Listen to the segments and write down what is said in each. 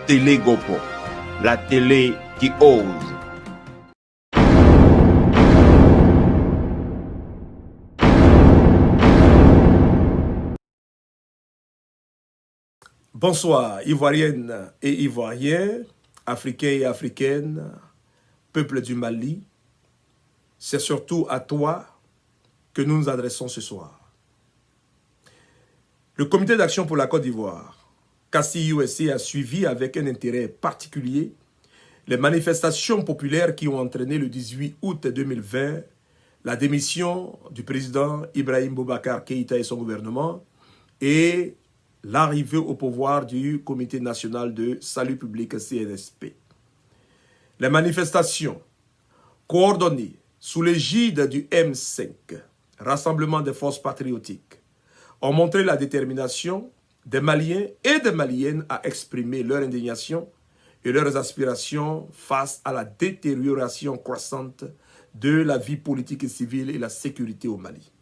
télé Gopo, la télé qui ose. Bonsoir, Ivoiriennes et Ivoiriens, Africains et Africaines, peuple du Mali. C'est surtout à toi que nous nous adressons ce soir. Le Comité d'action pour la Côte d'Ivoire, CACI-USA, a suivi avec un intérêt particulier les manifestations populaires qui ont entraîné le 18 août 2020 la démission du président Ibrahim Boubacar Keïta et son gouvernement et l'arrivée au pouvoir du Comité national de salut public CNSP. Les manifestations coordonnées sous l'égide du M5, Rassemblement des forces patriotiques, ont montré la détermination des Maliens et des Maliennes à exprimer leur indignation et leurs aspirations face à la détérioration croissante de la vie politique et civile et la sécurité au Mali.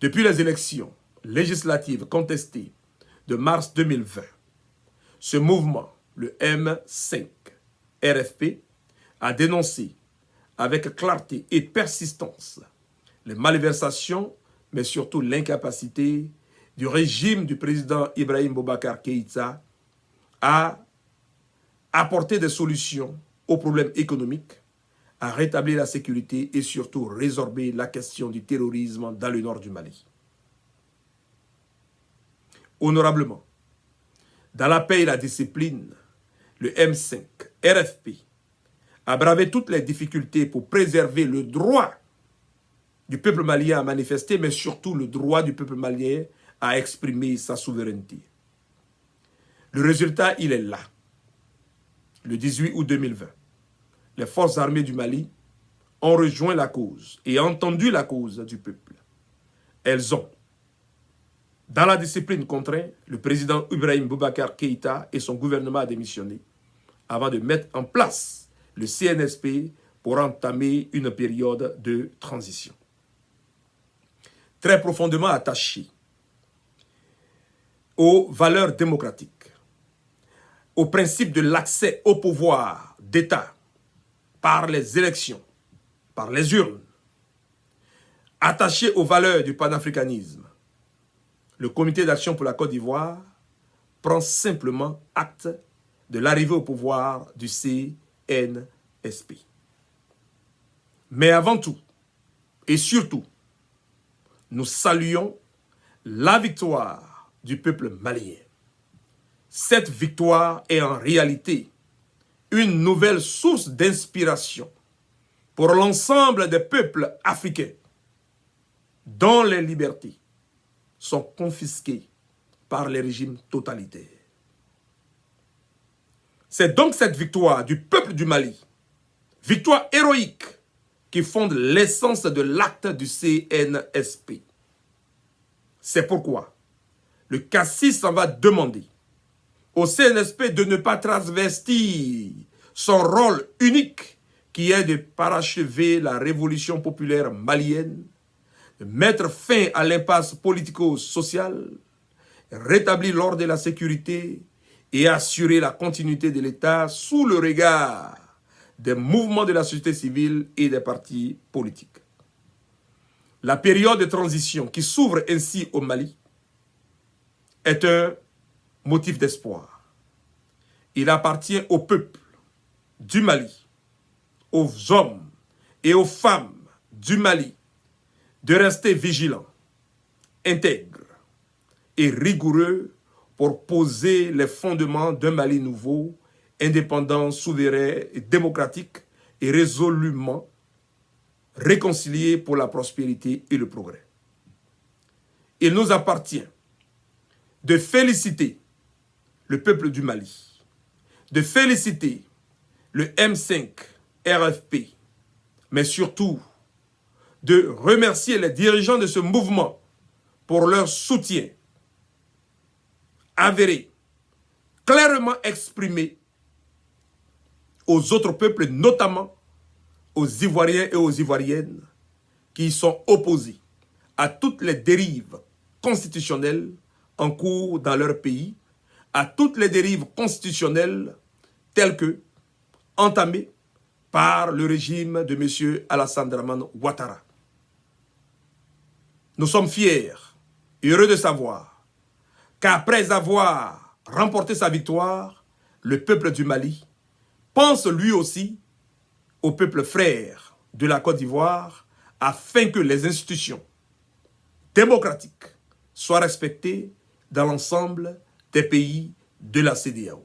Depuis les élections législatives contestées de mars 2020, ce mouvement, le M5 RFP, a dénoncé avec clarté et persistance les malversations, mais surtout l'incapacité du régime du président Ibrahim Boubacar Keïta à apporter des solutions aux problèmes économiques, à rétablir la sécurité et surtout résorber la question du terrorisme dans le nord du Mali. Honorablement, dans la paix et la discipline, le M5 RFP a bravé toutes les difficultés pour préserver le droit du peuple malien à manifester, mais surtout le droit du peuple malien à exprimer sa souveraineté. Le résultat, il est là. Le 18 août 2020, les forces armées du Mali ont rejoint la cause et entendu la cause du peuple. Elles ont, dans la discipline contrainte, le président Ibrahim Boubacar Keïta et son gouvernement a démissionné avant de mettre en place le CNSP pour entamer une période de transition. Très profondément attaché aux valeurs démocratiques, au principe de l'accès au pouvoir d'État par les élections, par les urnes, attaché aux valeurs du panafricanisme, le Comité d'action pour la Côte d'Ivoire prend simplement acte de l'arrivée au pouvoir du CNSP. Mais avant tout, et surtout, nous saluons la victoire du peuple malien. Cette victoire est en réalité une nouvelle source d'inspiration pour l'ensemble des peuples africains dont les libertés sont confisquées par les régimes totalitaires. C'est donc cette victoire du peuple du Mali, victoire héroïque, qui fonde l'essence de l'acte du CNSP. C'est pourquoi le CACI s'en va demander au CNSP de ne pas transvestir son rôle unique qui est de parachever la révolution populaire malienne, de mettre fin à l'impasse politico-sociale, rétablir l'ordre et la sécurité et assurer la continuité de l'État sous le regard des mouvements de la société civile et des partis politiques. La période de transition qui s'ouvre ainsi au Mali est un motif d'espoir. Il appartient au peuple du Mali, aux hommes et aux femmes du Mali de rester vigilants, intègres et rigoureux pour poser les fondements d'un Mali nouveau, indépendant, souverain et démocratique et résolument réconcilié pour la prospérité et le progrès. Il nous appartient de féliciter le peuple du Mali, de féliciter le M5 RFP, mais surtout de remercier les dirigeants de ce mouvement pour leur soutien avéré, clairement exprimé aux autres peuples, notamment aux Ivoiriens et aux Ivoiriennes qui sont opposés à toutes les dérives constitutionnelles en cours dans leur pays, à toutes les dérives constitutionnelles telles que entamées par le régime de M. Alassane Dramane Ouattara. Nous sommes fiers et heureux de savoir qu'après avoir remporté sa victoire, le peuple du Mali pense lui aussi au peuple frère de la Côte d'Ivoire afin que les institutions démocratiques soient respectées dans l'ensemble des pays de la CEDEAO.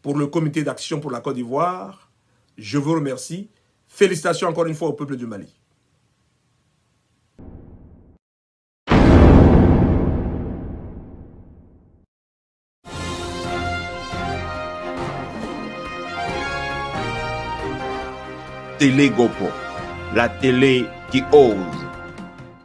Pour le comité d'action pour la Côte d'Ivoire, je vous remercie. Félicitations encore une fois au peuple du Mali. Télé Gopo, la télé qui ose.